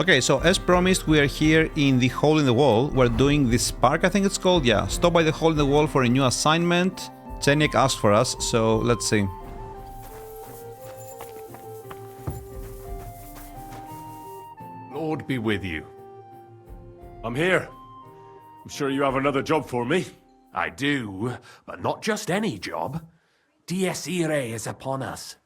Okay, so as promised, we are here in the hole in the wall. We're doing the spark, I think it's called. Yeah, stop by the hole in the wall for a new assignment. Zeniak asked for us, so let's see. Lord be with you. I'm here. I'm sure you have another job for me. I do, but not just any job. Dies Irae is upon us.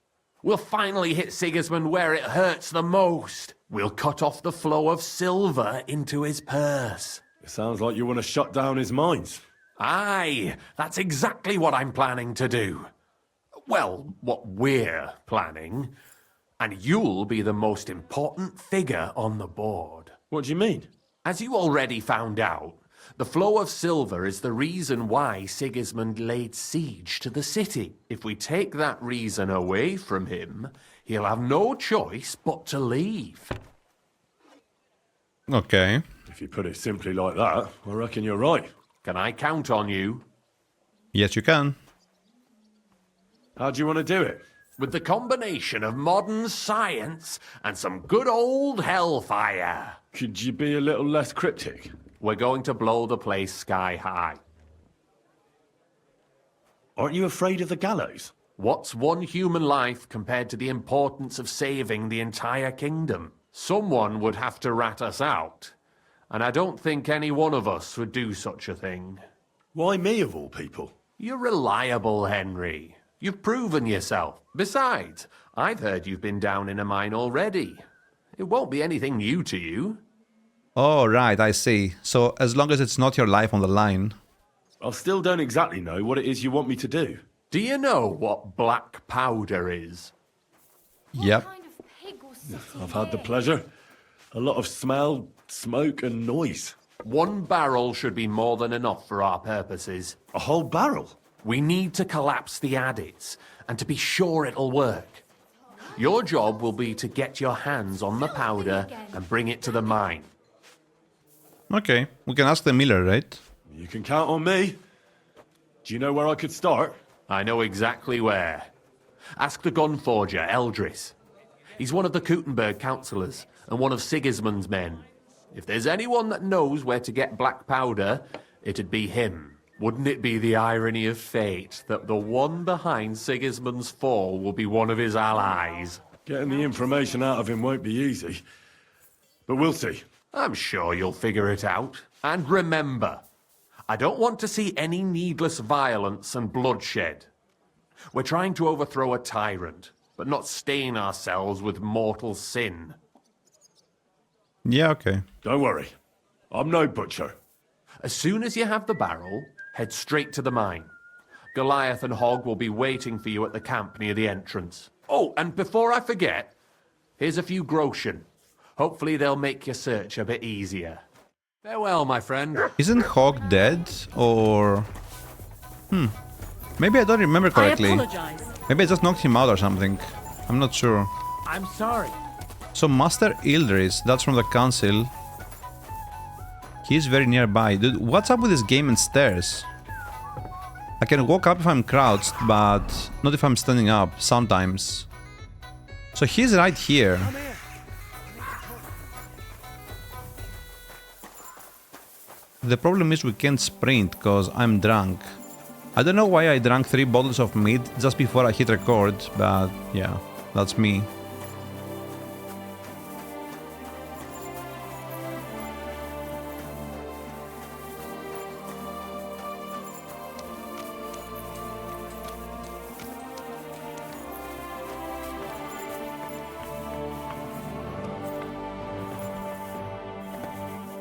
We'll finally hit Sigismund where it hurts the most. We'll cut off the flow of silver into his purse. It sounds like you want to shut down his mines. Aye, that's exactly what I'm planning to do. Well, what we're planning. And you'll be the most important figure on the board. What do you mean? As you already found out, the flow of silver is the reason why Sigismund laid siege to the city. If we take that reason away from him, he'll have no choice but to leave. Okay. If you put it simply like that, I reckon you're right. Can I count on you? Yes, you can. How do you want to do it? With the combination of modern science and some good old hellfire. Could you be a little less cryptic? We're going to blow the place sky high. Aren't you afraid of the gallows? What's one human life compared to the importance of saving the entire kingdom? Someone would have to rat us out. And I don't think any one of us would do such a thing. Why me of all people? You're reliable, Henry. You've proven yourself. Besides, I've heard you've been down in a mine already. It won't be anything new to you. Oh, right, I see. So as long as it's not your life on the line. I still don't exactly know what it is you want me to do. Do you know what black powder is? Yep. I've had the pleasure. A lot of smell, smoke and noise. 1 barrel should be more than enough for our purposes. A whole barrel? We need to collapse the adits, and to be sure it'll work. Your job will be to get your hands on the powder and bring it to the mine. Okay, we can ask the miller, right? You can count on me. Do you know where I could start? I know exactly where. Ask the gun forger, Eldris. He's one of the Kuttenberg councillors, and one of Sigismund's men. If there's anyone that knows where to get black powder, it'd be him. Wouldn't it be the irony of fate that the one behind Sigismund's fall will be one of his allies? Getting the information out of him won't be easy. But we'll see. I'm sure you'll figure it out. And remember, I don't want to see any needless violence and bloodshed. We're trying to overthrow a tyrant, but not stain ourselves with mortal sin. Yeah, okay. Don't worry. I'm no butcher. As soon as you have the barrel, head straight to the mine. Goliath and Hogg will be waiting for you at the camp near the entrance. Oh, and before I forget, here's a few groschen. Hopefully they'll make your search a bit easier. Farewell, my friend. Isn't Hogg dead, or... Maybe I don't remember correctly. I apologize. Maybe I just knocked him out or something. I'm not sure. I'm sorry. So Master Ildris, that's from the council. He's very nearby. Dude, what's up with this game and stairs? I can walk up if I'm crouched, but not if I'm standing up, sometimes. So he's right here. The problem is we can't sprint, because I'm drunk. I don't know why I drank 3 bottles of mead just before I hit record, but yeah, that's me.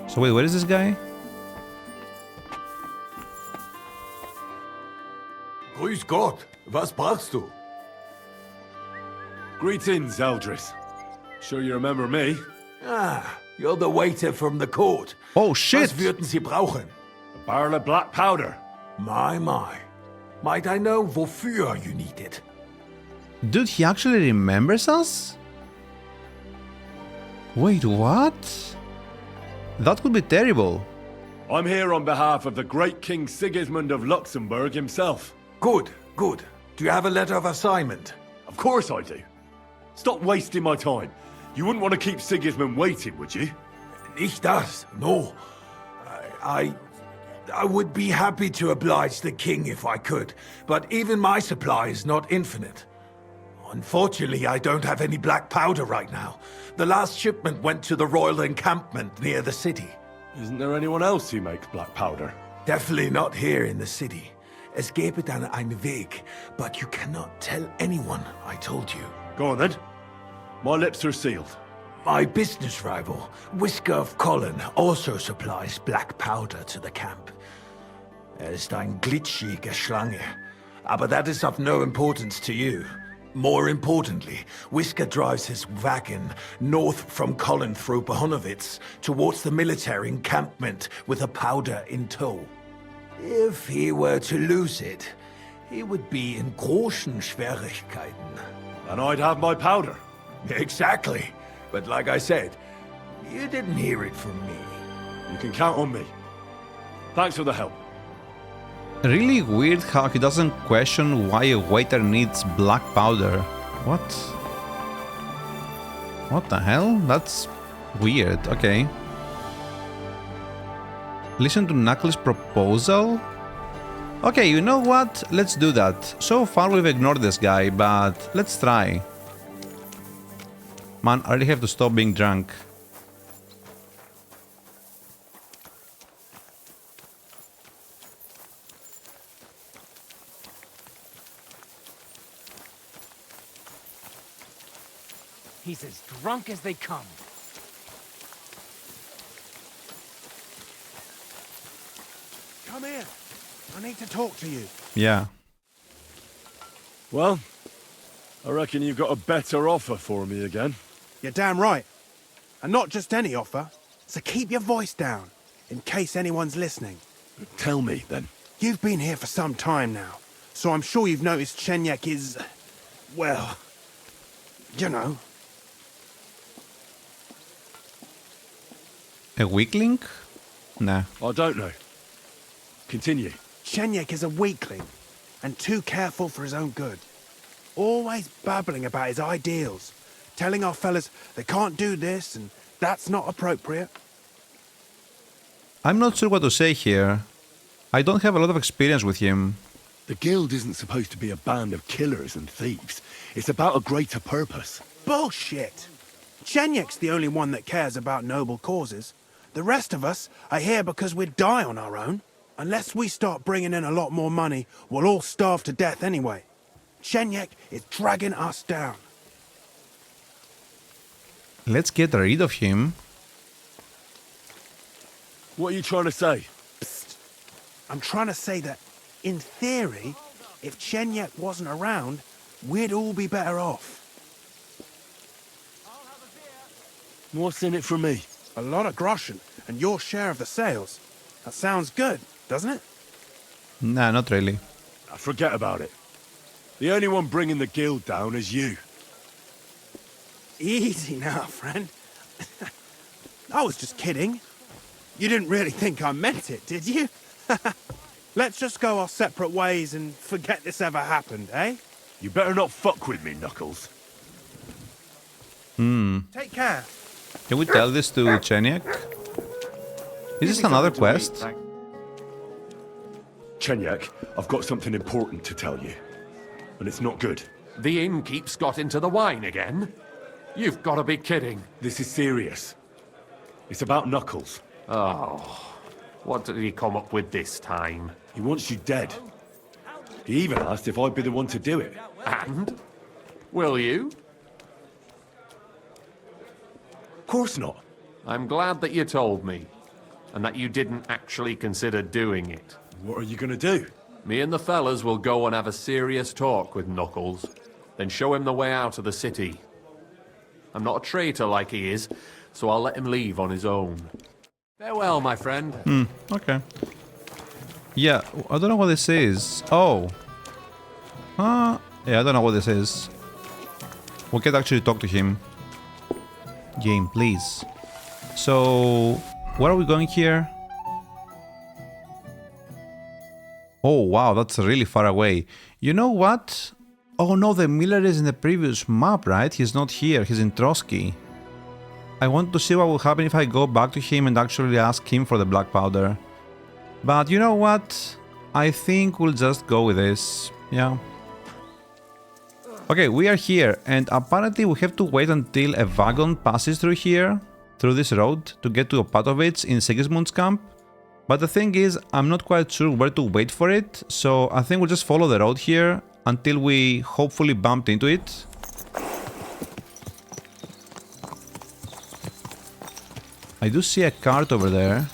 So wait, where is this guy? Grüß Gott, was brauchst du? Greetings, Eldris. Sure you remember me? Ah, you're the waiter from the court. Oh shit! Was würden Sie brauchen? A barrel of black powder. My. Might I know wofür you need it? Dude, he actually remembers us? Wait, what? That could be terrible. I'm here on behalf of the great King Sigismund of Luxembourg himself. Good. Do you have a letter of assignment? Of course I do. Stop wasting my time. You wouldn't want to keep Sigismund waiting, would you? Nicht das, no. I would be happy to oblige the king if I could, but even my supply is not infinite. Unfortunately, I don't have any black powder right now. The last shipment went to the royal encampment near the city. Isn't there anyone else who makes black powder? Definitely not here in the city. Es gäbe dann einen Weg, but you cannot tell anyone I told you. Go on then. My lips are sealed. My business rival, Whisker of Colin, also supplies black powder to the camp. Ist ein glitschige Schlange, aber that is of no importance to you. More importantly, Whisker drives his wagon north from Colin through Bohunowitz towards the military encampment with the powder in tow. If he were to lose it, he would be in großen Schwierigkeiten. And I'd have my powder. Exactly. But like I said, you didn't hear it from me. You can count on me. Thanks for the help. Really weird how he doesn't question why a waiter needs black powder. What? What the hell? That's weird. Okay. Listen to Knuckles' proposal? Okay, you know what? Let's do that. So far we've ignored this guy, but let's try. Man, I really have to stop being drunk. He's as drunk as they come. Come here. I need to talk to you. Yeah. Well, I reckon you've got a better offer for me again. You're damn right. And not just any offer. So keep your voice down, in case anyone's listening. Tell me, then. You've been here for some time now, so I'm sure you've noticed Chenyek is... well... you know. A weakling? Nah. I don't know. Continue. Chenyek is a weakling, and too careful for his own good. Always babbling about his ideals, telling our fellas they can't do this and that's not appropriate. I'm not sure what to say here. I don't have a lot of experience with him. The Guild isn't supposed to be a band of killers and thieves. It's about a greater purpose. Bullshit! Chenyek's the only one that cares about noble causes. The rest of us are here because we'd die on our own. Unless we start bringing in a lot more money, we'll all starve to death anyway. Chenyek is dragging us down. Let's get rid of him. What are you trying to say? Psst. I'm trying to say that, in theory, if Chenyek wasn't around, we'd all be better off. What's in it for me? A lot of groschen, and your share of the sales. That sounds good, doesn't it? Nah, not really. Forget about it. The only one bringing the Guild down is you. Easy now, friend. I was just kidding. You didn't really think I meant it, did you? Let's just go our separate ways and forget this ever happened, eh? You better not fuck with me, Knuckles. Take care. Can we tell this to Chenyek? Is this another quest? Chenyek, I've got something important to tell you. And it's not good. The innkeep's got into the wine again? You've got to be kidding. This is serious. It's about Knuckles. Oh, what did he come up with this time? He wants you dead. He even asked if I'd be the one to do it. And? Will you? Of course not. I'm glad that you told me, and that you didn't actually consider doing it. What are you gonna do? Me and the fellas will go and have a serious talk with Knuckles, then show him the way out of the city. I'm not a traitor like he is, so I'll let him leave on his own. Farewell, my friend. Okay. Yeah, I don't know what this is. Oh. Yeah, I don't know what this is. We can actually talk to him. Game, please. So, where are we going here? Oh, wow, that's really far away. You know what? Oh no, the Miller is in the previous map, right? He's not here, he's in Trotsky. I want to see what will happen if I go back to him and actually ask him for the black powder. But you know what? I think we'll just go with this. Yeah. Okay, we are here, and apparently we have to wait until a wagon passes through here, through this road, to get to Opatovich in Sigismund's camp. But the thing is, I'm not quite sure where to wait for it, so I think we'll just follow the road here until we hopefully bumped into it. I do see a cart over there.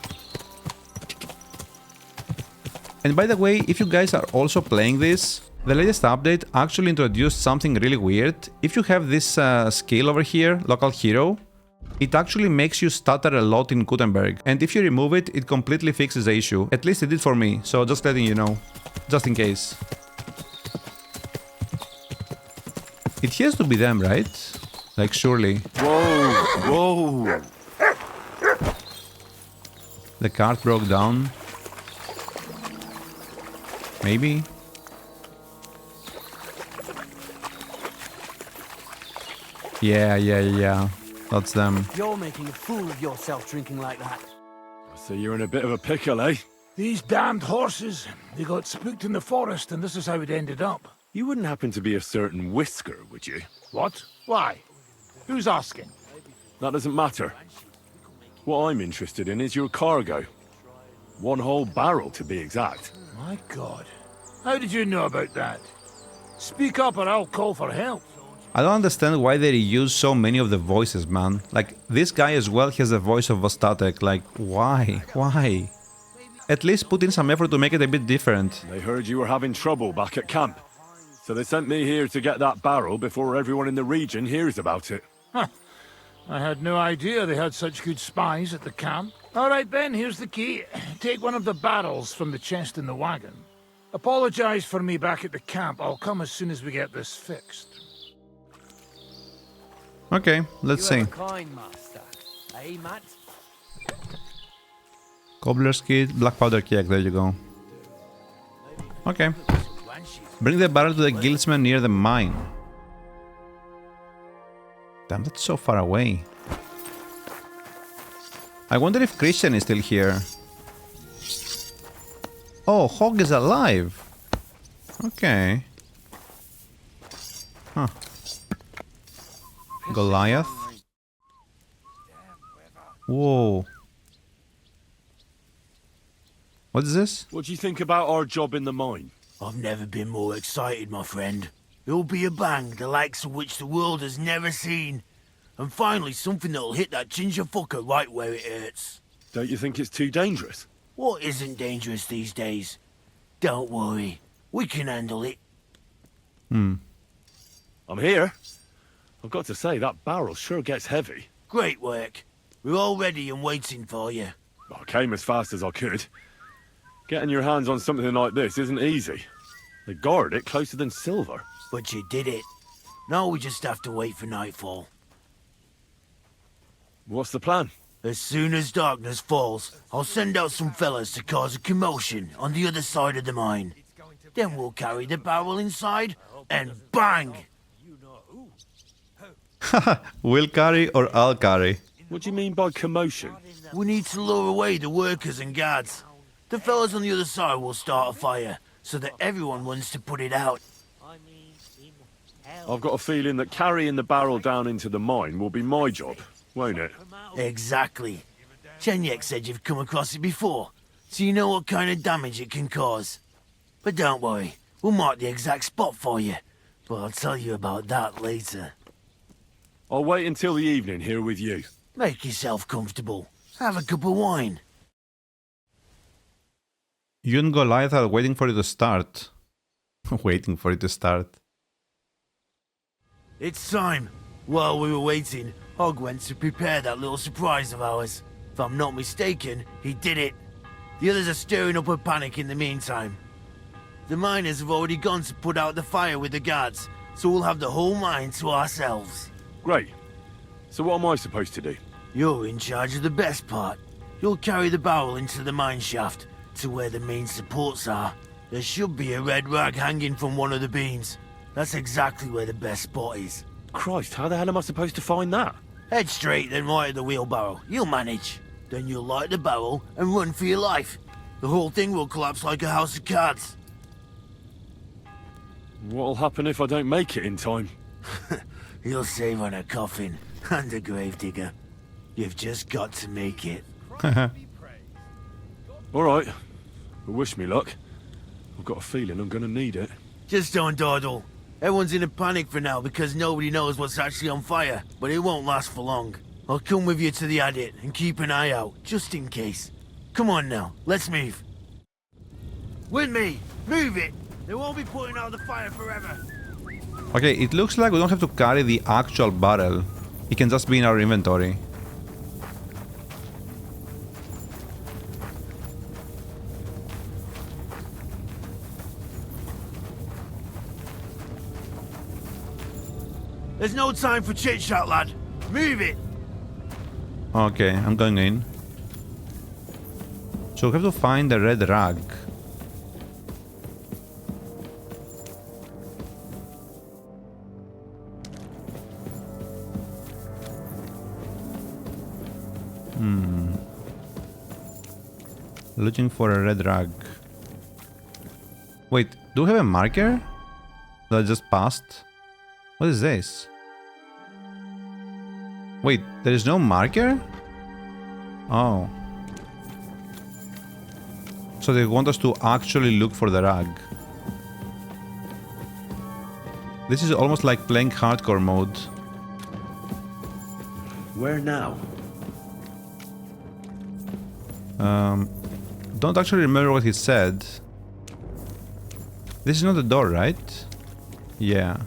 And by the way, if you guys are also playing this, the latest update actually introduced something really weird. If you have this skill over here, local hero, it actually makes you stutter a lot in Kuttenberg. And if you remove it, it completely fixes the issue. At least it did for me, so just letting you know. Just in case. It has to be them, right? Like, surely. Whoa, whoa. The cart broke down. Maybe? Yeah. That's them. You're making a fool of yourself drinking like that. So you're in a bit of a pickle, eh? These damned horses, they got spooked in the forest and this is how it ended up. You wouldn't happen to be a certain Whisker, would you? What? Why? Who's asking? That doesn't matter. What I'm interested in is your cargo. 1 whole barrel, to be exact. My God. How did you know about that? Speak up or I'll call for help. I don't understand why they reuse so many of the voices, man. Like, this guy as well has the voice of Vostatek. Like, why? Why? At least put in some effort to make it a bit different. They heard you were having trouble back at camp. So they sent me here to get that barrel before everyone in the region hears about it. Huh. I had no idea they had such good spies at the camp. All right, Ben, here's the key. Take one of the barrels from the chest in the wagon. Apologize for me back at the camp. I'll come as soon as we get this fixed. Okay, let's see. Kind master, eh, Matt? Cobbler's kit, black powder keg, there you go. Okay. Bring the barrel to the guildsman near the mine. Damn, that's so far away. I wonder if Christian is still here. Oh, Hog is alive. Okay. Huh. Goliath. Whoa. What is this? What do you think about our job in the mine? I've never been more excited, my friend. It'll be a bang, the likes of which the world has never seen. And finally something that'll hit that ginger fucker right where it hurts. Don't you think it's too dangerous? What isn't dangerous these days? Don't worry, we can handle it. I'm here. I've got to say, that barrel sure gets heavy. Great work. We're all ready and waiting for you. I came as fast as I could. Getting your hands on something like this isn't easy. They guard it closer than silver. But you did it. Now we just have to wait for nightfall. What's the plan? As soon as darkness falls, I'll send out some fellas to cause a commotion on the other side of the mine. Then we'll carry the barrel inside, and bang! We'll carry or I'll carry? What do you mean by commotion? We need to lure away the workers and guards. The fellas on the other side will start a fire, so that everyone wants to put it out. I've got a feeling that carrying the barrel down into the mine will be my job, won't it? Exactly. Chenyek said you've come across it before, so you know what kind of damage it can cause. But don't worry, we'll mark the exact spot for you. But I'll tell you about that later. I'll wait until the evening here with you. Make yourself comfortable. Have a cup of wine. You and Goliath are waiting for it to start. Waiting for it to start. It's time. While we were waiting, Hog went to prepare that little surprise of ours. If I'm not mistaken, he did it. The others are stirring up a panic in the meantime. The miners have already gone to put out the fire with the guards, so we'll have the whole mine to ourselves. Great. So what am I supposed to do? You're in charge of the best part. You'll carry the barrel into the mine shaft, to where the main supports are. There should be a red rag hanging from one of the beams. That's exactly where the best spot is. Christ, how the hell am I supposed to find that? Head straight, then right at the wheelbarrow. You'll manage. Then you'll light the barrel and run for your life. The whole thing will collapse like a house of cards. What'll happen if I don't make it in time? You'll save on a coffin and a gravedigger. You've just got to make it. All right. Well, wish me luck. I've got a feeling I'm gonna need it. Just don't dawdle. Everyone's in a panic for now because nobody knows what's actually on fire, but it won't last for long. I'll come with you to the adit and keep an eye out, just in case. Come on now, let's move. With me! Move it! They won't be putting out the fire forever. Okay, it looks like we don't have to carry the actual barrel. It can just be in our inventory. There's no time for chit-chat, lad. Move it! Okay, I'm going in. So we have to find the red rag. Looking for a red rag. Wait, do we have a marker that I just passed? What is this? Wait, there is no marker? Oh. So they want us to actually look for the rag. This is almost like playing hardcore mode. Where now? Don't actually remember what he said. This is not the door, right? Yeah.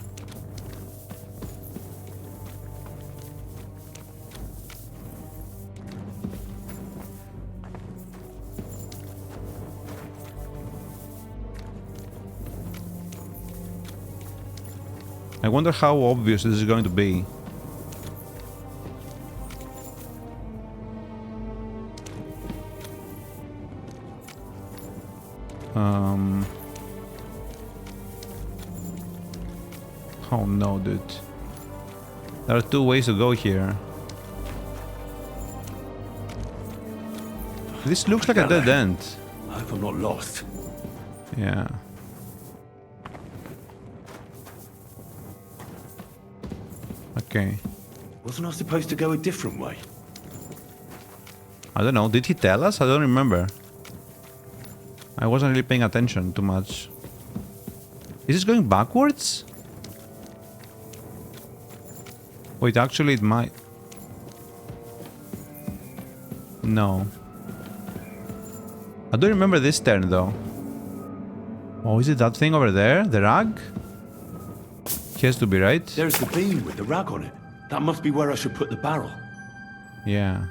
I wonder how obvious this is going to be. Oh no, dude. There are two ways to go here. This looks like a dead end. I hope I'm not lost. Yeah. Okay. Wasn't I supposed to go a different way? I don't know. Did he tell us? I don't remember. I wasn't really paying attention too much. Is this going backwards? Wait, actually it might... No. I don't remember this turn though. Oh, is it that thing over there? The rag? Has to be, right? There's the beam with the rag on it. That must be where I should put the barrel. Yeah.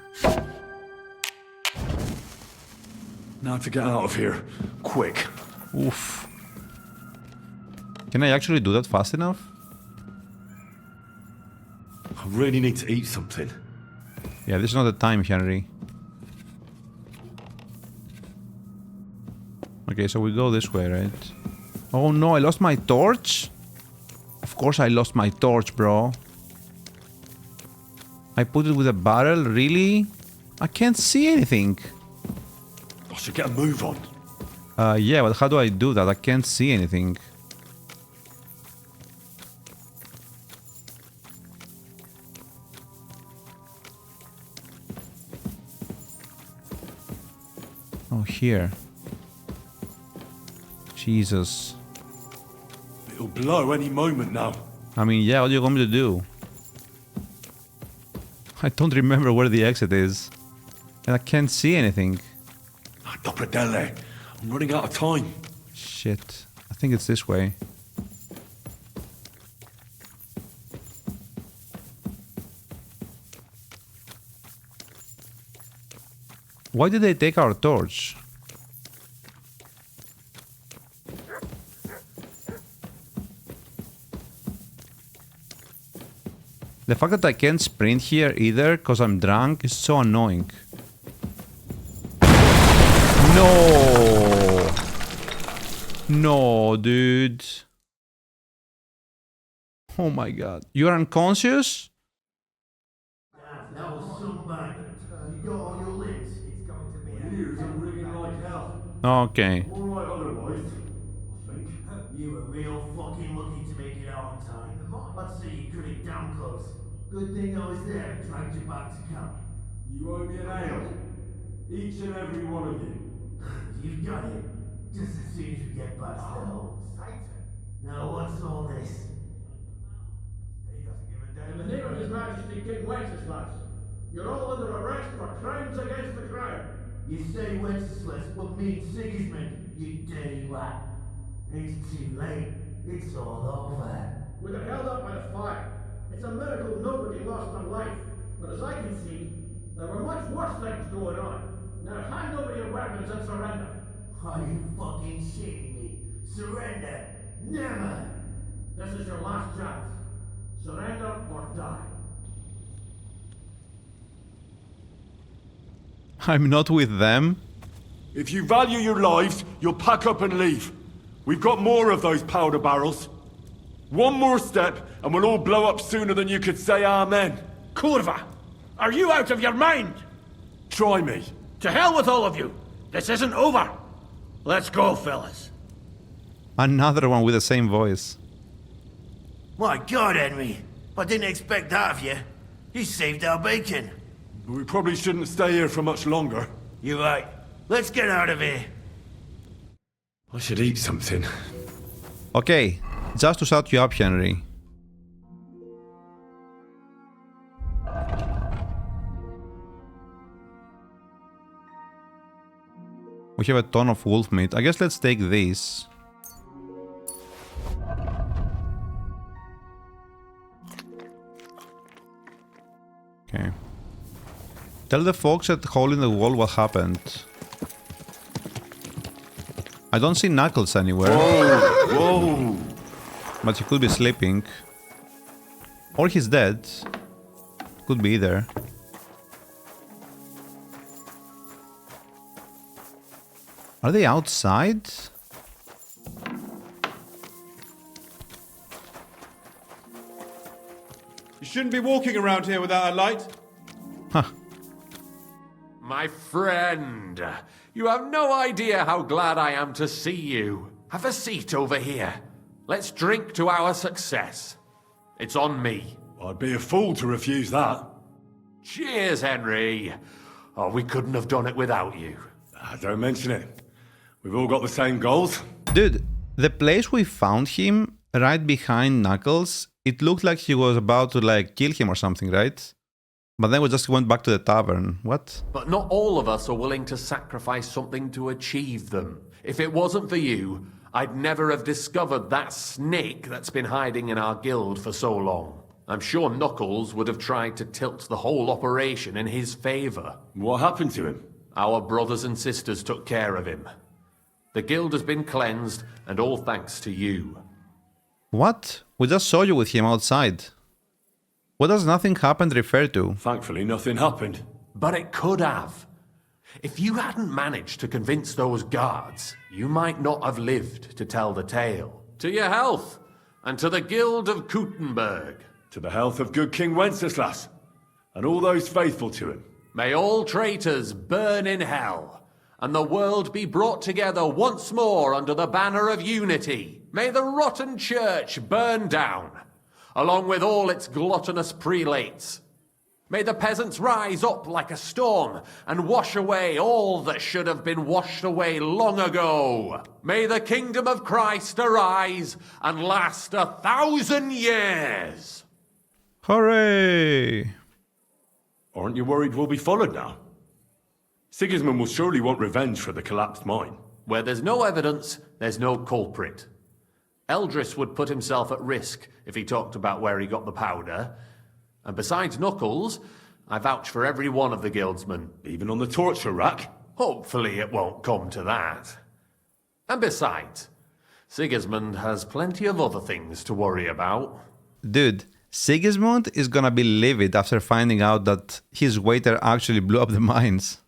Now to get out of here. Quick. Oof. Can I actually do that fast enough? I really need to eat something. Yeah, this is not the time, Henry. Okay, so we go this way, right? Oh no, I lost my torch? Of course I lost my torch, bro. I put it with a barrel, really? I can't see anything. I should get a move on. Yeah, but how do I do that? I can't see anything. Oh, here. Jesus. It'll blow any moment now. I mean, yeah, what do you want me to do? I don't remember where the exit is. And I can't see anything. Dopperdelle. I'm running out of time. Shit. I think it's this way. Why did they take our torch? The fact that I can't sprint here either because I'm drunk is so annoying. No! No, dude. Oh my god. You're unconscious? Okay. All right otherwise, I think. You were real fucking lucky to make it out in time. I'd say you cut it down close. Good thing I was there and dragged you back to camp. You owe me an ale. Each and every one of you. You've got it. Just as soon as we get back to the homes. Now what's all this? He doesn't give a damn. In the name of His Majesty King Wenceslas, you're all under arrest for crimes against the crown. You say Wenceslas, but mean Sigismund, you dirty rat. It's too late. It's all over. We were held up by the fire. It's a miracle nobody lost their life. But as I can see, there were much worse things going on. Now hand over your weapons and surrender. Are you fucking shitting me? Surrender? Never! This is your last chance. Surrender or die. I'm not with them. If you value your lives, you'll pack up and leave. We've got more of those powder barrels. One more step, and we'll all blow up sooner than you could say amen. Kurva! Are you out of your mind? Try me. To hell with all of you! This isn't over! Let's go, fellas. Another one with the same voice. My God, Henry! I didn't expect that of you. You saved our bacon. We probably shouldn't stay here for much longer. You're right. Let's get out of here. I should eat something. Okay, just to shut you up, Henry. We have a ton of wolf meat. I guess let's take this. Okay. Tell the folks at Hole in the Wall what happened. I don't see Knuckles anywhere. Whoa! But he could be sleeping. Or he's dead. Could be either. Are they outside? You shouldn't be walking around here without a light. Huh. My friend, you have no idea how glad I am to see you. Have a seat over here. Let's drink to our success. It's on me. I'd be a fool to refuse that. Cheers, Henry. Oh, we couldn't have done it without you. Don't mention it. We've all got the same goals. Dude, the place we found him, right behind Knuckles, it looked like he was about to, like, kill him or something, right? But then we just went back to the tavern. What? But not all of us are willing to sacrifice something to achieve them. If it wasn't for you, I'd never have discovered that snake that's been hiding in our guild for so long. I'm sure Knuckles would have tried to tilt the whole operation in his favor. What happened to him? Our brothers and sisters took care of him. The guild has been cleansed, and all thanks to you. What? We just saw you with him outside. What does nothing happened refer to? Thankfully, nothing happened. But it could have. If you hadn't managed to convince those guards, you might not have lived to tell the tale. To your health, and to the Guild of Kuttenberg. To the health of good King Wenceslas, and all those faithful to him. May all traitors burn in hell, and the world be brought together once more under the banner of unity. May the rotten church burn down, along with all its gluttonous prelates. May the peasants rise up like a storm and wash away all that should have been washed away long ago. May the kingdom of Christ arise and last 1,000 years. Hooray! Aren't you worried we'll be followed now? Sigismund will surely want revenge for the collapsed mine. Where there's no evidence, there's no culprit. Eldris would put himself at risk if he talked about where he got the powder. And besides Knuckles, I vouch for every one of the guildsmen. Even on the torture rack? Hopefully it won't come to that. And besides, Sigismund has plenty of other things to worry about. Dude, Sigismund is gonna be livid after finding out that his waiter actually blew up the mines.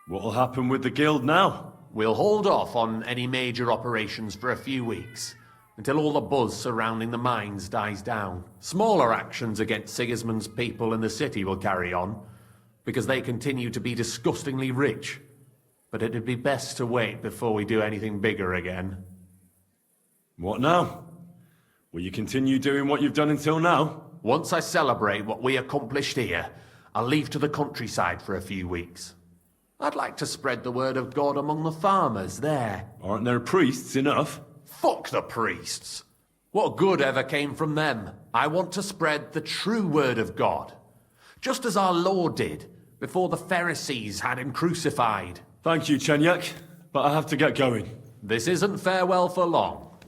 What'll happen with the guild now? We'll hold off on any major operations for a few weeks, until all the buzz surrounding the mines dies down. Smaller actions against Sigismund's people in the city will carry on, because they continue to be disgustingly rich. But it'd be best to wait before we do anything bigger again. What now? Will you continue doing what you've done until now? Once I celebrate what we accomplished here, I'll leave to the countryside for a few weeks. I'd like to spread the word of God among the farmers there. Aren't there priests enough? Fuck the priests! What good ever came from them? I want to spread the true word of God. Just as our Lord did, before the Pharisees had him crucified. Thank you, Chenyak, but I have to get going. This isn't farewell for long.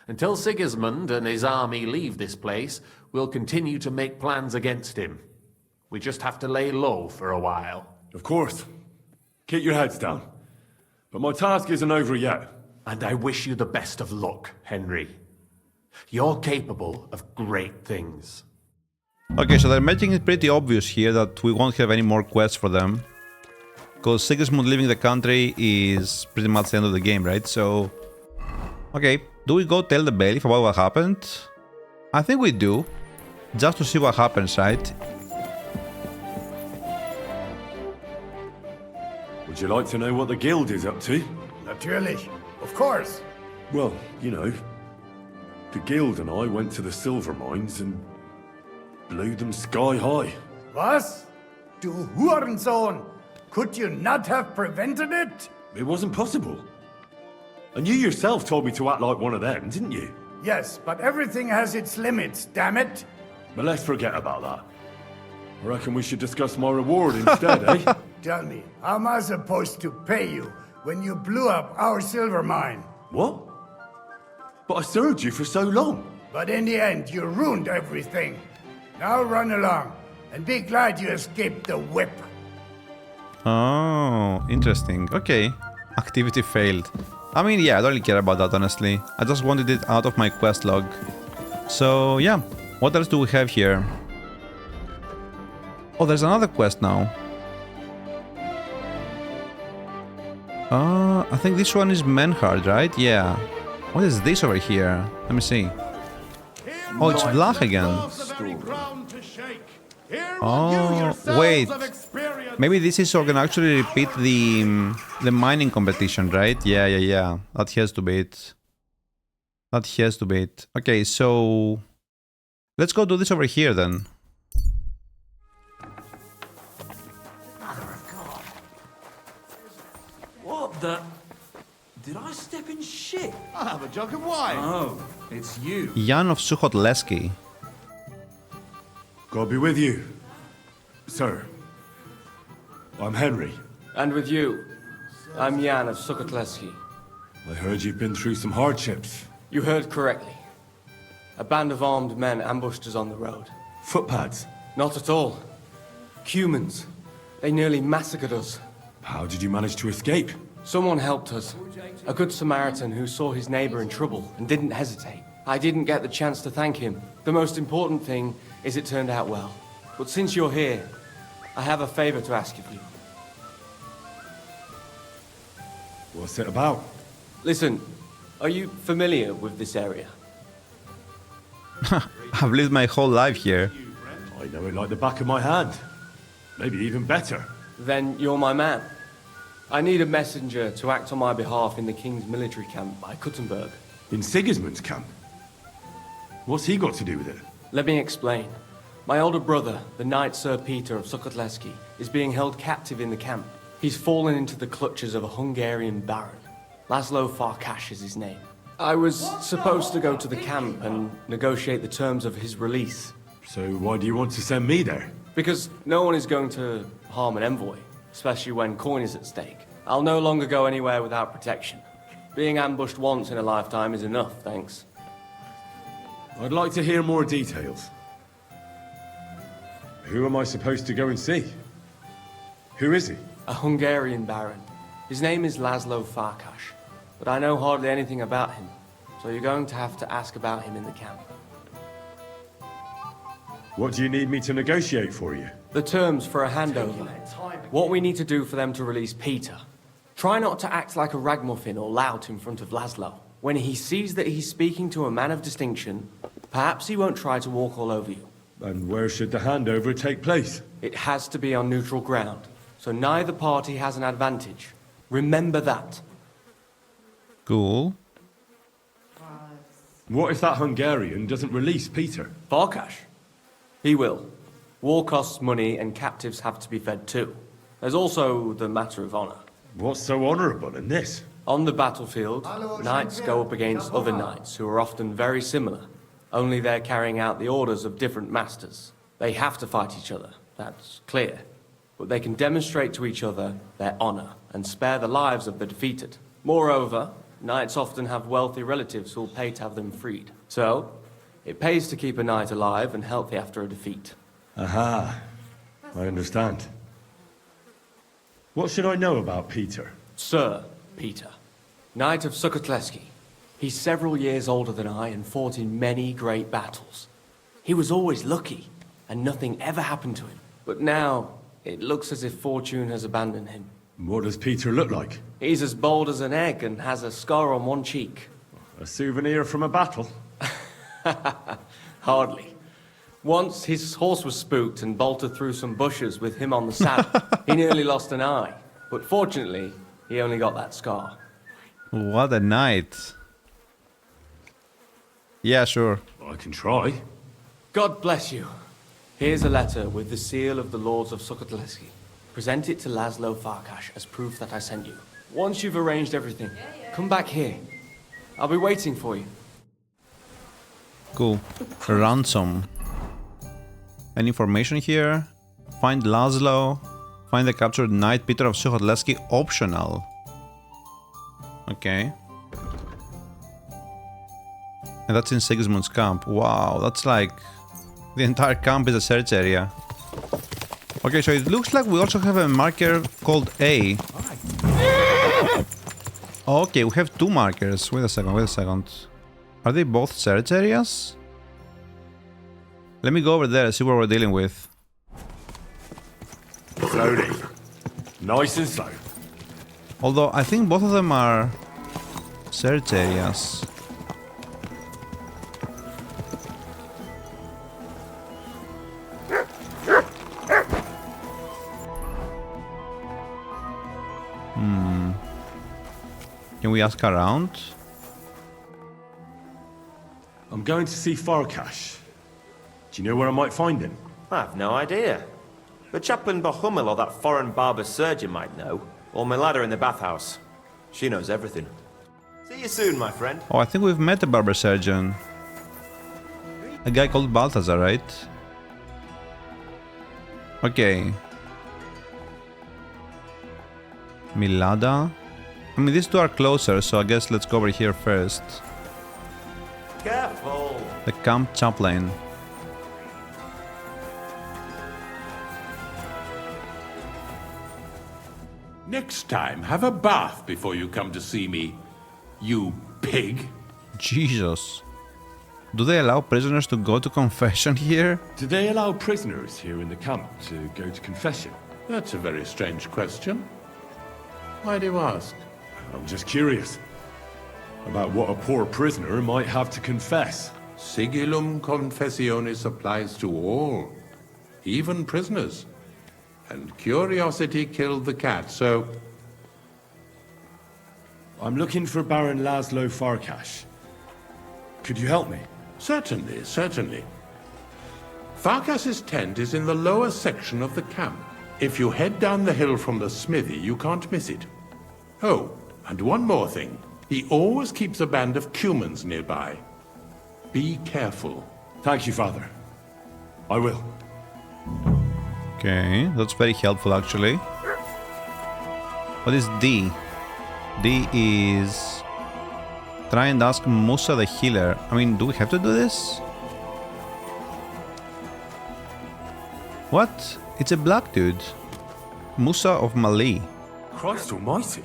Until Sigismund and his army leave this place, we'll continue to make plans against him. We just have to lay low for a while. Of course. Keep your heads down. But my task isn't over yet. And I wish you the best of luck, Henry. You're capable of great things. Okay, so they're making it pretty obvious here that we won't have any more quests for them. Because Sigismund leaving the country is pretty much the end of the game, right? So... Okay, do we go tell the bailiff about what happened? I think we do. Just to see what happens, right? Would you like to know what the guild is up to? Natürlich. Of course. Well, you know, the guild and I went to the silver mines and blew them sky high. Was? Du Hurensohn! Could you not have prevented it? It wasn't possible. And you yourself told me to act like one of them, didn't you? Yes, but everything has its limits, damn it! But let's forget about that. I reckon we should discuss my reward instead, eh? Tell me, how am I supposed to pay you when you blew up our silver mine? What? But I served you for so long. But in the end, you ruined everything. Now run along, and be glad you escaped the whip. Oh, interesting. Okay. Activity failed. I mean, yeah, I don't really care about that, honestly. I just wanted it out of my quest log. So, yeah. What else do we have here? Oh, there's another quest now. I think this one is Menhard, right? Yeah. What is this over here? Let me see. Oh, it's Vlach again. Oh, wait. Maybe this is so I can actually repeat the mining competition, right? Yeah. That has to be it. That has to be it. Okay, so... Let's go do this over here, then. What the... Did I step in shit? I'll have a jug of wine. Oh, it's you. Jan of Suhotlesky. God be with you, sir. I'm Henry. And with you, I'm Jan of Suhotlesky. I heard you've been through some hardships. You heard correctly. A band of armed men ambushed us on the road. Footpads? Not at all. Humans. They nearly massacred us. How did you manage to escape? Someone helped us. A good Samaritan who saw his neighbor in trouble and didn't hesitate. I didn't get the chance to thank him. The most important thing is it turned out well. But since you're here, I have a favor to ask of you. What's it about? Listen, are you familiar with this area? I've lived my whole life here. I know it like the back of my hand. Maybe even better. Then you're my man. I need a messenger to act on my behalf in the king's military camp by Kuttenberg. In Sigismund's camp? What's he got to do with it? Let me explain. My older brother, the Knight Sir Peter of Suhotlesky, is being held captive in the camp. He's fallen into the clutches of a Hungarian baron. Laszlo Farkas is his name. I was supposed to go to the camp and negotiate the terms of his release. So why do you want to send me there? Because no one is going to harm an envoy, especially when coin is at stake. I'll no longer go anywhere without protection. Being ambushed once in a lifetime is enough, thanks. I'd like to hear more details. Who am I supposed to go and see? Who is he? A Hungarian baron. His name is Laszlo Farkas, but I know hardly anything about him, so you're going to have to ask about him in the camp. What do you need me to negotiate for you? The terms for a handover. What we need to do for them to release Peter. Try not to act like a ragamuffin or lout in front of Laszlo. When he sees that he's speaking to a man of distinction, perhaps he won't try to walk all over you. And where should the handover take place? It has to be on neutral ground, so neither party has an advantage. Remember that. Cool. What if that Hungarian doesn't release Peter? Farkash? He will. War costs money and captives have to be fed too. There's also the matter of honor. What's so honorable in this? On the battlefield, knights go up against other knights who are often very similar, only they're carrying out the orders of different masters. They have to fight each other, that's clear. But they can demonstrate to each other their honor and spare the lives of the defeated. Moreover, knights often have wealthy relatives who'll pay to have them freed. So, it pays to keep a knight alive and healthy after a defeat. Aha, I understand. What should I know about Peter? Sir Peter, Knight of Suhotlesky. He's several years older than I and fought in many great battles. He was always lucky, and nothing ever happened to him. But now, it looks as if fortune has abandoned him. What does Peter look like? He's as bold as an egg and has a scar on one cheek. A souvenir from a battle? Hardly. Once his horse was spooked and bolted through some bushes with him on the saddle. He nearly lost an eye, but fortunately, he only got that scar. What a night. Yeah, sure. I can try. God bless you. Here's a letter with the seal of the Lords of Suhotlesky. Present it to Laszlo Farkash as proof that I sent you. Once you've arranged everything, come back here. I'll be waiting for you. Cool. Ransom. Any information here? Find Laszlo. Find the captured knight Peter of Suhotlesky. Optional. Okay. And that's in Sigismund's camp. Wow, that's like... the entire camp is a search area. Okay, so it looks like we also have a marker called A. Okay, we have two markers. Wait a second. Are they both search areas? Let me go over there and see what we're dealing with. Slowly. Nice and slow. Although, I think both of them are search areas. Can we ask around? I'm going to see Farkash. Do you know where I might find him? I have no idea. But Chaplain Bohummel or that foreign barber surgeon might know. Or my ladder in the bathhouse. She knows everything. See you soon, my friend. Oh, I think we've met a barber surgeon. A guy called Balthazar, right? Okay. Milada. I mean, these two are closer, so I guess let's go over here first. Careful. The camp chaplain. Next time, have a bath before you come to see me, you pig. Jesus. Do they allow prisoners to go to confession here? Do they allow prisoners here in the camp to go to confession? That's a very strange question. Why do you ask? I'm just curious about what a poor prisoner might have to confess. Sigillum confessionis applies to all, even prisoners. And curiosity killed the cat, so... I'm looking for Baron Laszlo Farkash. Could you help me? Certainly, certainly. Farkash's tent is in the lower section of the camp. If you head down the hill from the smithy, you can't miss it. Oh, and one more thing. He always keeps a band of Cumans nearby. Be careful. Thank you, Father. I will. Okay, that's very helpful actually. What is D? D is... try and ask Musa the healer. I mean, do we have to do this? What? It's a black dude. Musa of Mali. Christ almighty.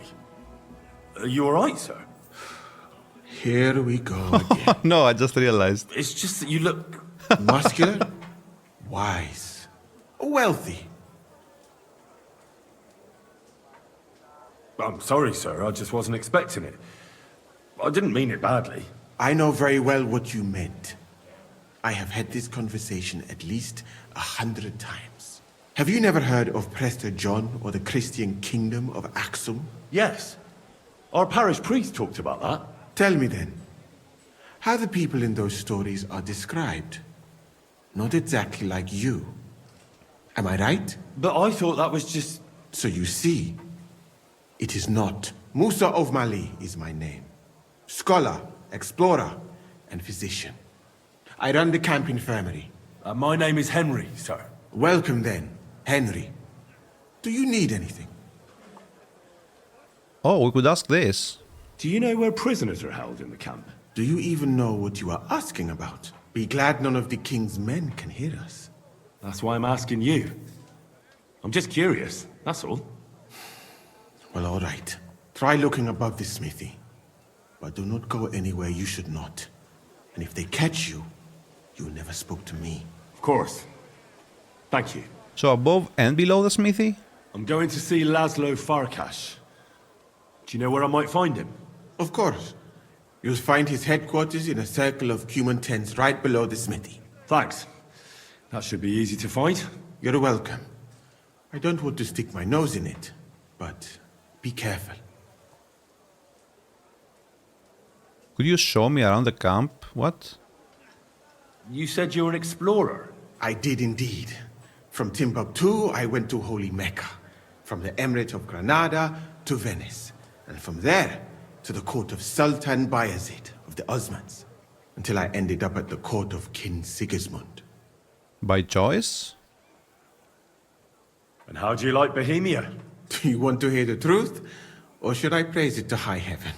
Are you alright, sir? Here we go again. No, I just realized. It's just that you look muscular, wise, wealthy. I'm sorry, sir. I just wasn't expecting it. I didn't mean it badly. I know very well what you meant. I have had this conversation at least 100 times. Have you never heard of Prester John or the Christian kingdom of Axum? Yes. Our parish priest talked about that. Tell me then, how the people in those stories are described. Not exactly like you. Am I right? But I thought that was just... So you see, it is not. Musa of Mali is my name. Scholar, explorer, and physician. I run the camp infirmary. my name is Henry, sir. Welcome then, Henry. Do you need anything? Oh, we could ask this. Do you know where prisoners are held in the camp? Do you even know what you are asking about? Be glad none of the king's men can hear us. That's why I'm asking you. I'm just curious, that's all. Well, all right. Try looking above the smithy. But do not go anywhere you should not. And if they catch you, you never spoke to me. Of course. Thank you. So above and below the smithy? I'm going to see Laszlo Farkas. Do you know where I might find him? Of course. You'll find his headquarters in a circle of cumin tents right below the smithy. Thanks. That should be easy to find. You're welcome. I don't want to stick my nose in it, but be careful. Could you show me around the camp? What? You said you're an explorer. I did indeed. From Timbuktu, I went to Holy Mecca. From the Emirate of Granada to Venice. And from there to the court of Sultan Bayezid of the Osmans. Until I ended up at the court of King Sigismund. By choice? And how do you like Bohemia? Do you want to hear the truth? Or should I praise it to high heaven?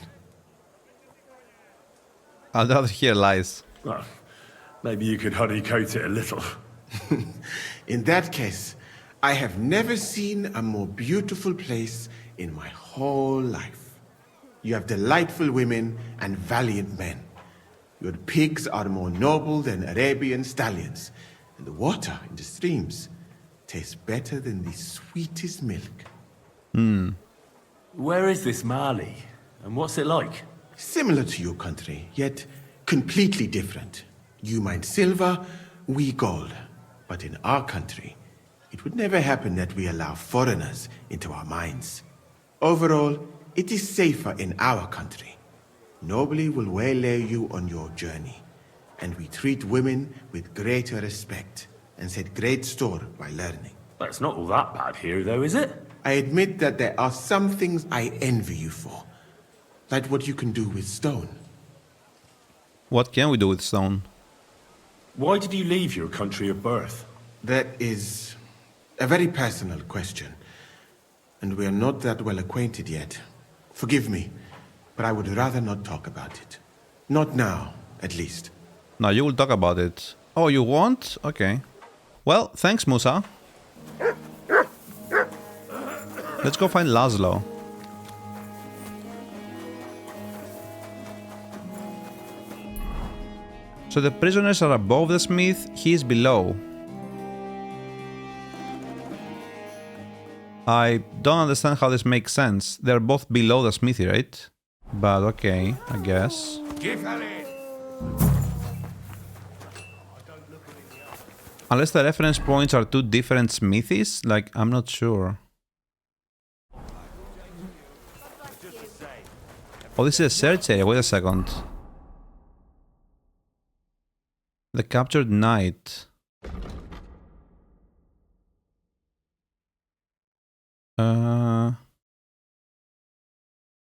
I'd rather hear lies. Well, maybe you could honeycoat it a little. In that case, I have never seen a more beautiful place in my whole life. You have delightful women and valiant men. Your pigs are more noble than Arabian stallions, and the water in the streams tastes better than the sweetest milk. Where is this Mali? And what's it like? Similar to your country, yet completely different. You mine silver, we gold. But in our country, it would never happen that we allow foreigners into our mines. Overall, it is safer in our country. Nobody will waylay you on your journey. And we treat women with greater respect and set great store by learning. Well, it's not all that bad here, though, is it? I admit that there are some things I envy you for. Like what you can do with stone. What can we do with stone? Why did you leave your country of birth? That is a very personal question. And we are not that well acquainted yet. Forgive me, but I would rather not talk about it. Not now, at least. No, you will talk about it. Oh, you won't? Okay. Well, thanks, Musa. Let's go find Laszlo. So the prisoners are above the smith, he is below. I don't understand how this makes sense. They're both below the smithy, right? But okay, I guess. Unless the reference points are two different smithies, like, I'm not sure. Oh, this is a search area, wait a second. The captured knight.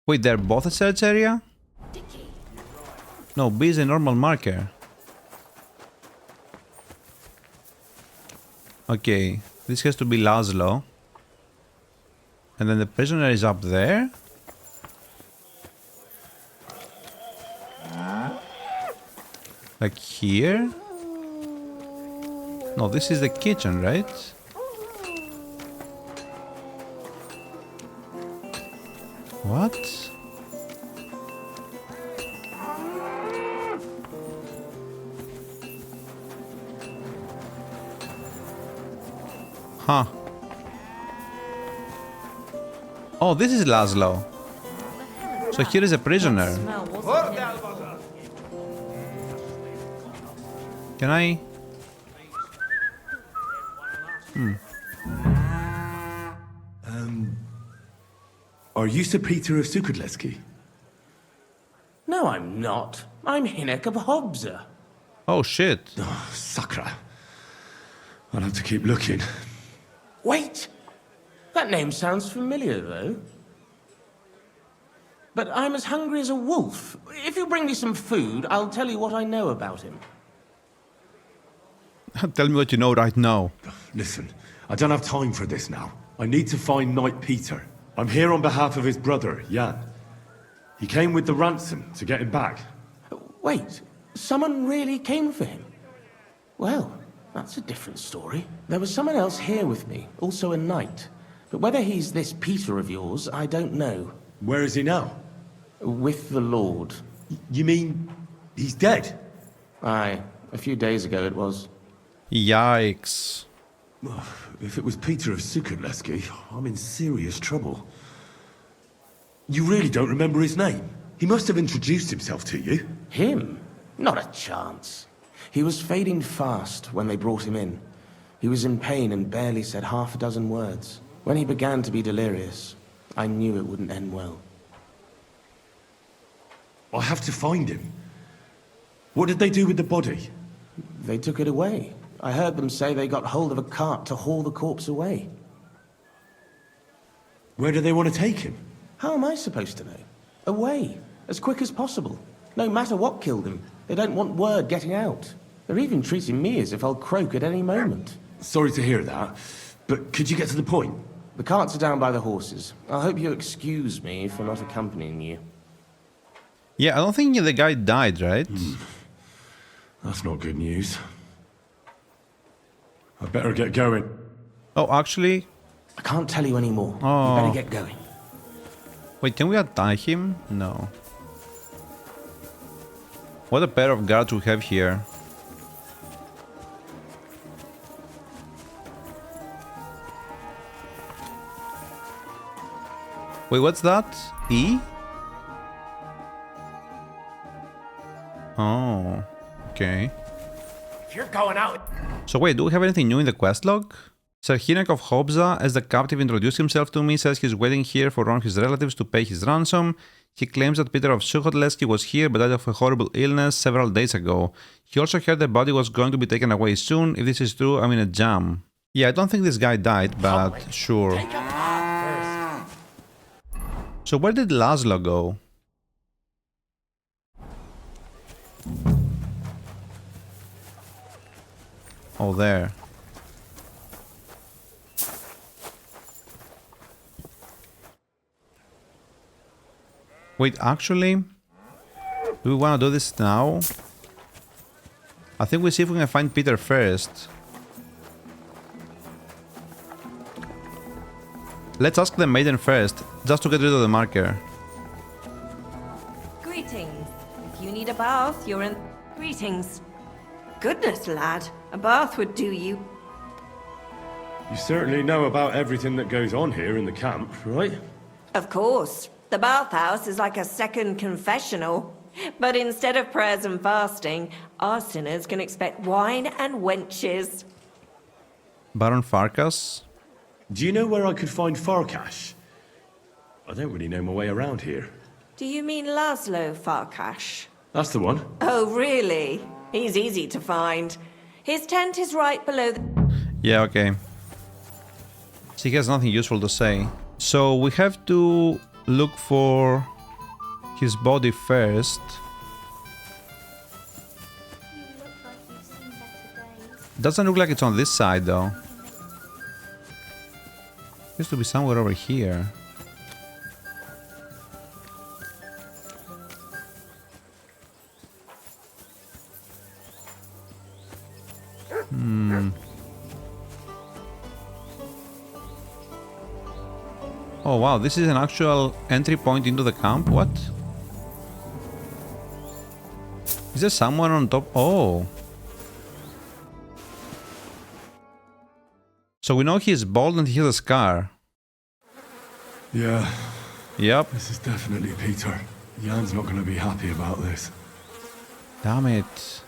Wait, they're both a search area? No, B is a normal marker. Okay, this has to be Laszlo. And then the prisoner is up there? Like here? No, this is the kitchen, right? What? Huh. Oh, this is Laszlo. So here is a prisoner. Can I? Are you Sir Peter of Suhotlesky? No, I'm not. I'm Hinek of Hobza. Oh, shit. Oh, Sakra. I'll have to keep looking. Wait! That name sounds familiar, though. But I'm as hungry as a wolf. If you bring me some food, I'll tell you what I know about him. Tell me what you know right now. Listen, I don't have time for this now. I need to find Knight Peter. I'm here on behalf of his brother, Jan. He came with the ransom to get him back. Wait, someone really came for him? Well, that's a different story. There was someone else here with me, also a knight. But whether he's this Peter of yours, I don't know. Where is he now? With the Lord. You mean he's dead? Aye, a few days ago it was. Yikes. If it was Peter of Suhotlesky, I'm in serious trouble. You really don't remember his name? He must have introduced himself to you. Him? Not a chance. He was fading fast when they brought him in. He was in pain and barely said half a dozen words. When he began to be delirious, I knew it wouldn't end well. I have to find him. What did they do with the body? They took it away. I heard them say they got hold of a cart to haul the corpse away. Where do they want to take him? How am I supposed to know? Away, as quick as possible. No matter what killed him, they don't want word getting out. They're even treating me as if I'll croak at any moment. Sorry to hear that, but could you get to the point? The carts are down by the horses. I hope you'll excuse me for not accompanying you. Yeah, I don't think the guy died, right? That's not good news. I better get going. Oh, actually... I can't tell you anymore. Oh. You better get going. Wait, can we attack him? No. What a pair of guards we have here. Wait, what's that? E? Oh, okay. If you're going out... So wait, do we have anything new in the quest log? Sir Hinek of Hobza, as the captive introduced himself to me, says he's waiting here for one of his relatives to pay his ransom. He claims that Peter of Suhotlesky was here but died of a horrible illness several days ago. He also heard the body was going to be taken away soon. If this is true, I'm in a jam. Yeah, I don't think this guy died, but sure. So where did Laszlo go? Oh, there. Wait, actually, do we want to do this now? I think we see if we can find Peter first. Let's ask the maiden first, just to get rid of the marker. Greetings. If you need a bath, you're in... Greetings. Goodness, lad. A bath would do you. You certainly know about everything that goes on here in the camp, right? Of course. The bathhouse is like a second confessional. But instead of prayers and fasting, our sinners can expect wine and wenches. Baron Farkas? Do you know where I could find Farkas? I don't really know my way around here. Do you mean Laszlo Farkas? That's the one. Oh, really? He's easy to find. His tent is right below the... Yeah, okay. She has nothing useful to say. So we have to look for his body first. Doesn't look like it's on this side though. Used to be somewhere over here. Oh wow, this is an actual entry point into the camp? What? Is there someone on top? Oh. So we know he's bald and he has a scar. Yeah. Yep. This is definitely Peter. Jan's not going to be happy about this. Damn it.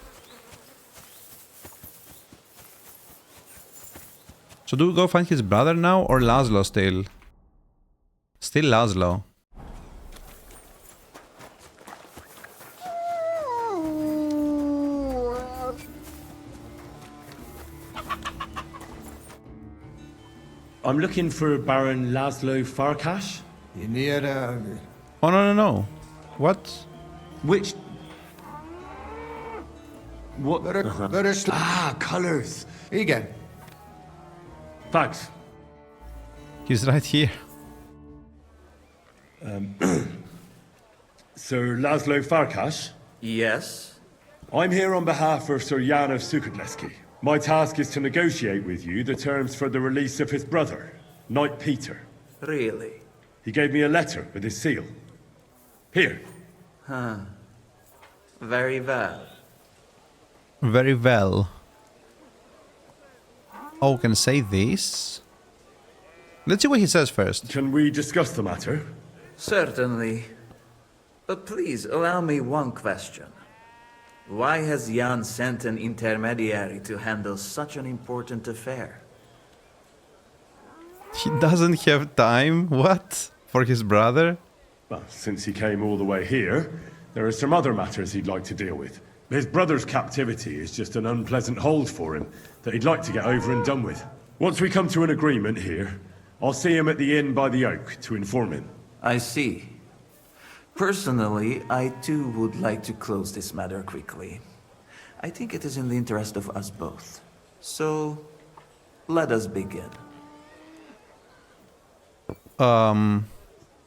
So do we go find his brother now or Laszlo still? Still Laszlo. I'm looking for Baron Laszlo Farkas. You near Oh, no. What? Which... What? Colors. Igen. Thanks. He's right here. Sir Laszlo Farkas? Yes? I'm here on behalf of Sir Jan of Suhotlesky. My task is to negotiate with you the terms for the release of his brother, Knight Peter. Really? He gave me a letter with his seal. Here. Huh. Very well. Very well. Oh, can I say this? Let's see what he says first. Can we discuss the matter? Certainly. But please, allow me one question. Why has Jan sent an intermediary to handle such an important affair? He doesn't have time? What? For his brother? Well, since he came all the way here, there are some other matters he'd like to deal with. His brother's captivity is just an unpleasant hold for him that he'd like to get over and done with. Once we come to an agreement here, I'll see him at the inn by the oak to inform him. I see. Personally, I too would like to close this matter quickly. I think it is in the interest of us both. So, let us begin.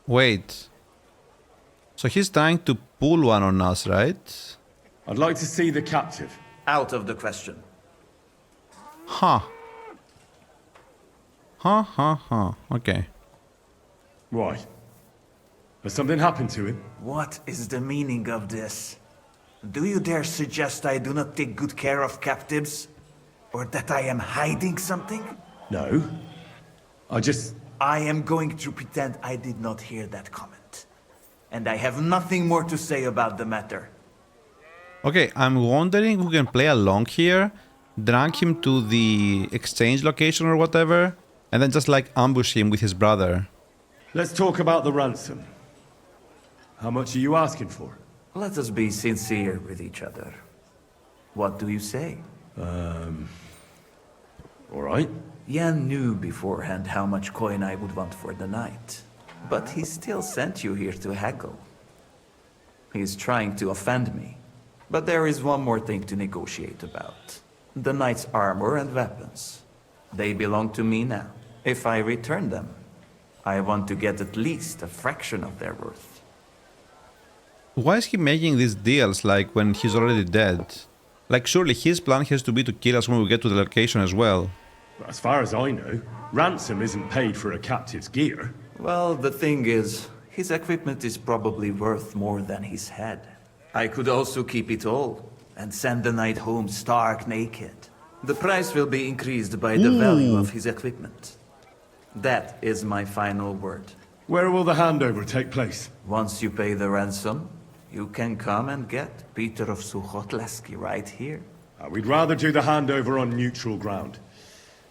Wait. So he's trying to pull one on us, right? I'd like to see the captive. Out of the question. Huh. Okay. Why? Has something happened to him? What is the meaning of this? Do you dare suggest I do not take good care of captives? Or that I am hiding something? No. I am going to pretend I did not hear that comment. And I have nothing more to say about the matter. Okay, I'm wondering who can play along here, drag him to the exchange location or whatever, and then just like ambush him with his brother. Let's talk about the ransom. How much are you asking for? Let us be sincere with each other. What do you say? All right. Jan knew beforehand how much coin I would want for the night. But he still sent you here to haggle. He is trying to offend me. But there is one more thing to negotiate about. The knight's armor and weapons. They belong to me now. If I return them, I want to get at least a fraction of their worth. Why is he making these deals like when he's already dead? Like surely his plan has to be to kill us when we get to the location as well. As far as I know, ransom isn't paid for a captive's gear. Well, the thing is, his equipment is probably worth more than his head. I could also keep it all, and send the knight home stark naked. The price will be increased by the value of his equipment. That is my final word. Where will the handover take place? Once you pay the ransom, you can come and get Peter of Suhotlesky right here. We'd rather do the handover on neutral ground.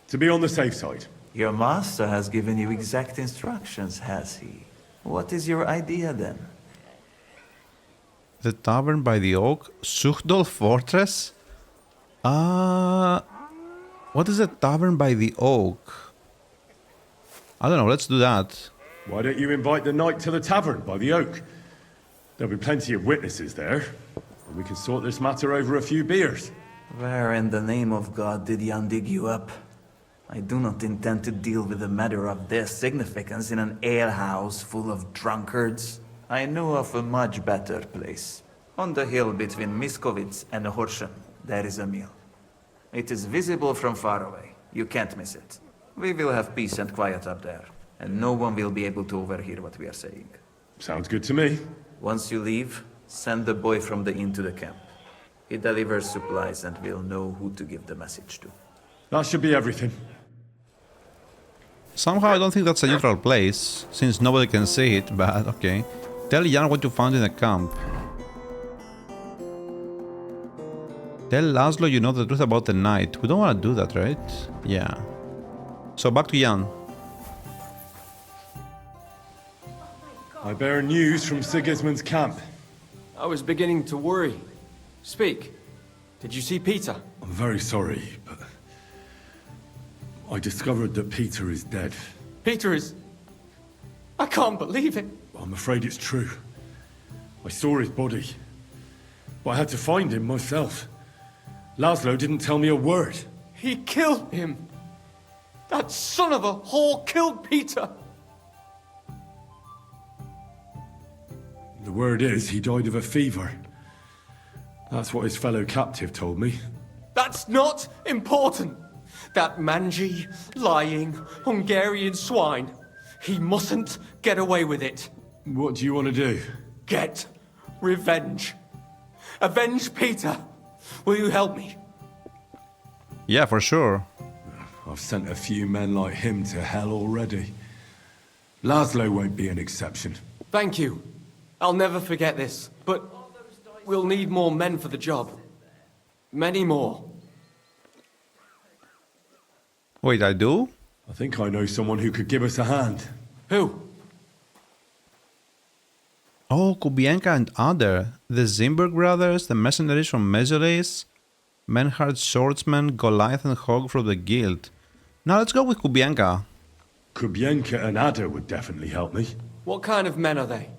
To be on the safe side. Your master has given you exact instructions, has he? What is your idea then? The tavern by the oak? Suchdol Fortress? What is a tavern by the oak? I don't know, let's do that. Why don't you invite the knight to the tavern by the oak? There'll be plenty of witnesses there. And we can sort this matter over a few beers. Where in the name of God did Jan dig you up? I do not intend to deal with a matter of this significance in an alehouse full of drunkards. I know of a much better place. On the hill between Miskovitz and Horsham, there is a mill. It is visible from far away. You can't miss it. We will have peace and quiet up there, and no one will be able to overhear what we are saying. Sounds good to me. Once you leave, send the boy from the inn to the camp. He delivers supplies and will know who to give the message to. That should be everything. Somehow I don't think that's a neutral place, since nobody can see it, but okay. Tell Jan what you found in the camp. Tell Laszlo you know the truth about the knight. We don't want to do that, right? Yeah. So back to Jan. I bear news from Sigismund's camp. I was beginning to worry. Speak. Did you see Peter? I'm very sorry, but I discovered that Peter is dead. Peter is... I can't believe it. I'm afraid it's true. I saw his body, but I had to find him myself. Laszlo didn't tell me a word. He killed him. That son of a whore killed Peter. The word is he died of a fever. That's what his fellow captive told me. That's not important. That mangy, lying, Hungarian swine. He mustn't get away with it. What do you want to do? Get revenge. Avenge Peter. Will you help me? Yeah, for sure. I've sent a few men like him to hell already. Laszlo won't be an exception. Thank you. I'll never forget this, but we'll need more men for the job. Many more. Wait, I do? I think I know someone who could give us a hand. Who? Oh, Kubienka and other. The Zimberg brothers, the mercenaries from Mesoles, Menhard swordsman, Goliath and Hog from the Guild. Now let's go with Kubienka. Kubienka and Ada would definitely help me. What kind of men are they?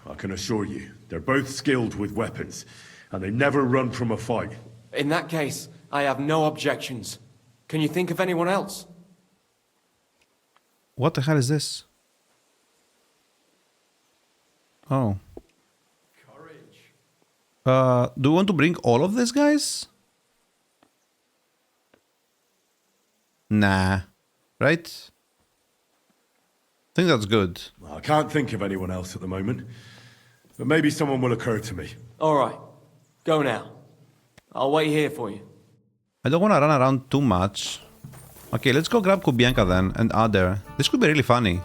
I can assure you, they're both skilled with weapons, and they never run from a fight. In that case, I have no objections. Can you think of anyone else? What the hell is this? Oh. Courage. Do you want to bring all of these guys? Nah. Right? I think that's good. I can't think of anyone else at the moment, but maybe someone will occur to me. All right. Go now. I'll wait here for you. I don't want to run around too much. Okay, let's go grab Kubienka then, and Ada. This could be really funny.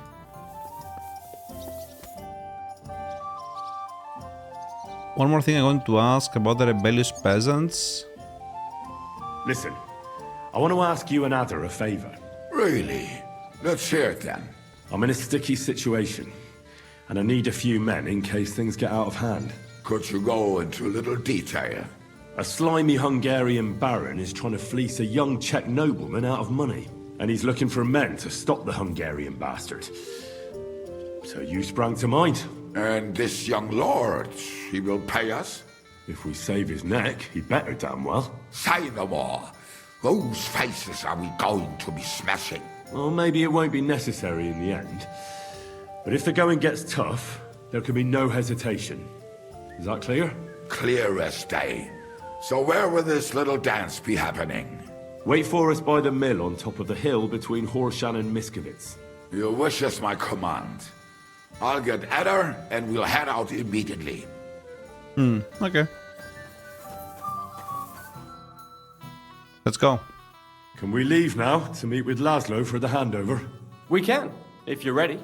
One more thing I want to ask about the rebellious peasants. Listen, I want to ask you and Ada a favor. Really? Let's hear it then. I'm in a sticky situation, and I need a few men in case things get out of hand. Could you go into a little detail? A slimy Hungarian baron is trying to fleece a young Czech nobleman out of money, and he's looking for men to stop the Hungarian bastard. So you sprang to mind. And this young lord, he will pay us? If we save his neck, he better damn well. Say no more. Whose faces are we going to be smashing? Well, maybe it won't be necessary in the end. But if the going gets tough, there can be no hesitation. Is that clear? Clear as day. So where will this little dance be happening? Wait for us by the mill on top of the hill between Horshan and Miskovitz. Your wish is my command. I'll get Adder and we'll head out immediately. Okay. Let's go. Can we leave now to meet with Laszlo for the handover? We can, if you're ready.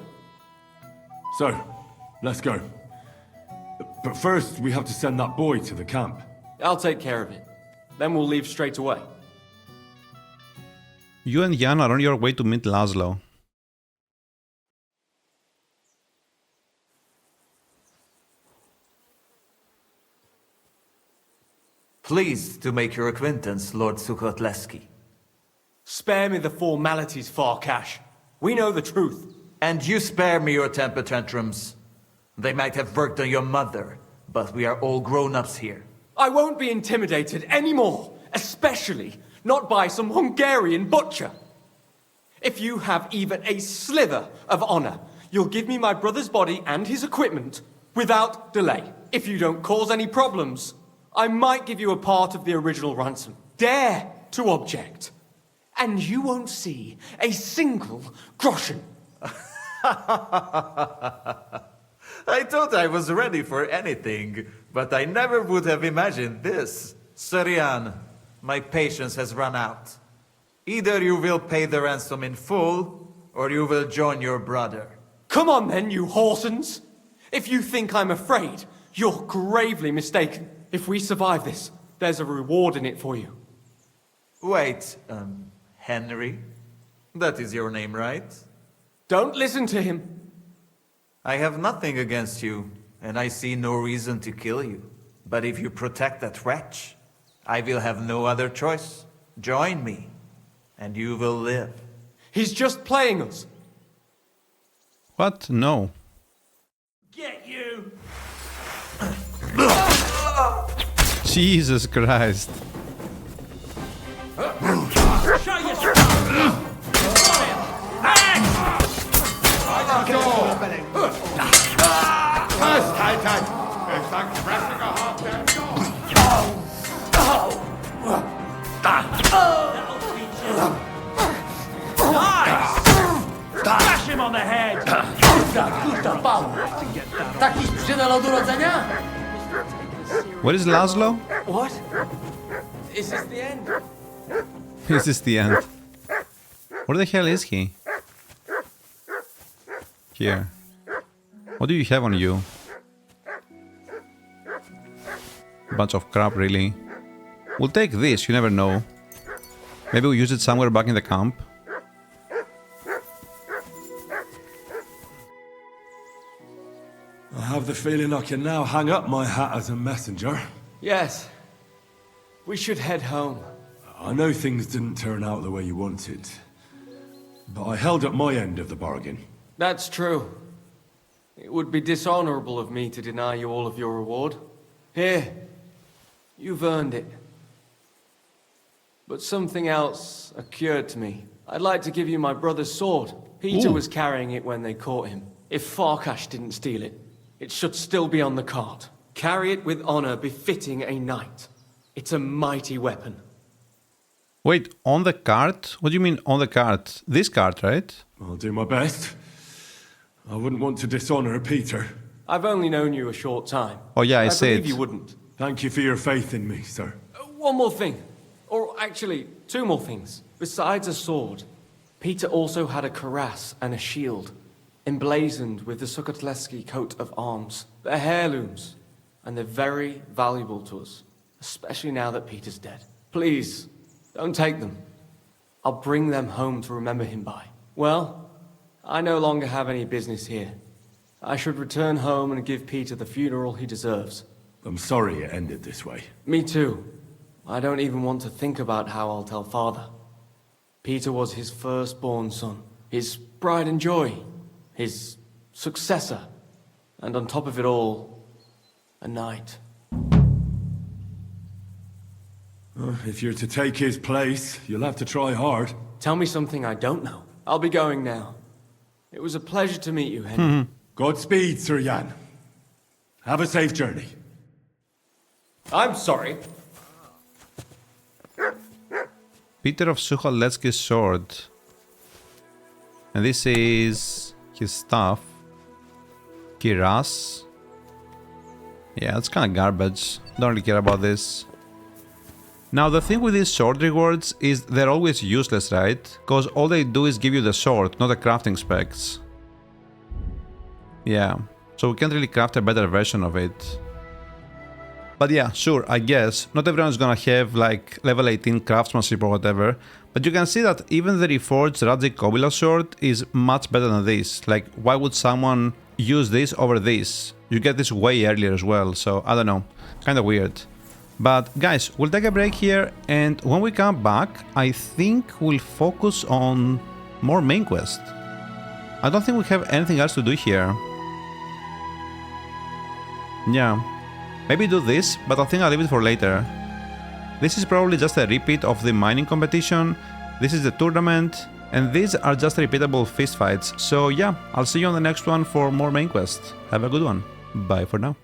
So, let's go. But first, we have to send that boy to the camp. I'll take care of it. Then we'll leave straight away. You and Jan are on your way to meet Laszlo. Pleased to make your acquaintance, Lord Suhotlesky. Spare me the formalities, Farkash. We know the truth. And you spare me your temper tantrums. They might have worked on your mother, but we are all grown-ups here. I won't be intimidated anymore, especially not by some Hungarian butcher. If you have even a sliver of honor, you'll give me my brother's body and his equipment without delay. If you don't cause any problems, I might give you a part of the original ransom. Dare to object, and you won't see a single groschen. I thought I was ready for anything, but I never would have imagined this. Sir Jan, my patience has run out. Either you will pay the ransom in full, or you will join your brother. Come on then, you horsens! If you think I'm afraid, you're gravely mistaken. If we survive this, there's a reward in it for you. Wait, Henry? That is your name, right? Don't listen to him. I have nothing against you, and I see no reason to kill you. But if you protect that wretch, I will have no other choice. Join me, and you will live. He's just playing us. What? No. Get you! Jesus Christ. Show yourself! Dash him on the head! What is Laszlo? What? Is this the end? Is this the end? Where the hell is he? Here. What do you have on you? Bunch of crap, really. We'll take this, you never know. Maybe we'll use it somewhere back in the camp. I have the feeling I can now hang up my hat as a messenger. Yes. We should head home. I know things didn't turn out the way you wanted, but I held up my end of the bargain. That's true. It would be dishonorable of me to deny you all of your reward. Here. You've earned it. But something else occurred to me. I'd like to give you my brother's sword. Peter was carrying it when they caught him. If Farkash didn't steal it, it should still be on the cart. Carry it with honor befitting a knight. It's a mighty weapon. Wait, on the cart? What do you mean on the cart? This cart, right? I'll do my best. I wouldn't want to dishonor Peter. I've only known you a short time. Oh yeah, I believe said. You wouldn't. Thank you for your faith in me, sir. One more thing. Or actually, two more things. Besides a sword, Peter also had a cuirass and a shield, emblazoned with the Suhotlesky coat of arms. They're heirlooms, and they're very valuable to us, especially now that Peter's dead. Please, don't take them. I'll bring them home to remember him by. Well, I no longer have any business here. I should return home and give Peter the funeral he deserves. I'm sorry it ended this way. Me too. I don't even want to think about how I'll tell Father. Peter was his firstborn son, his pride and joy, his successor, and on top of it all, a knight. If you're to take his place, you'll have to try hard. Tell me something I don't know. I'll be going now. It was a pleasure to meet you, Henry. Godspeed, Sir Jan. Have a safe journey. I'm sorry. Peter of Suhotlesky's sword. And this is his stuff. Kiras. Yeah, it's kind of garbage. Don't really care about this. Now the thing with these sword rewards is they're always useless, right? Because all they do is give you the sword, not the crafting specs. Yeah, so we can't really craft a better version of it. But yeah, sure, I guess not everyone's gonna have like level 18 craftsmanship or whatever, but you can see that even the reforged Radzik Kobila sword is much better than this. Like, why would someone use this over this? You get this way earlier as well, so I don't know, kinda weird. But guys, we'll take a break here, and when we come back, I think we'll focus on more main quest. I don't think we have anything else to do here. Yeah, maybe do this, but I think I'll leave it for later. This is probably just a repeat of the mining competition, this is the tournament, and these are just repeatable fistfights. So yeah, I'll see you on the next one for more main quest. Have a good one. Bye for now.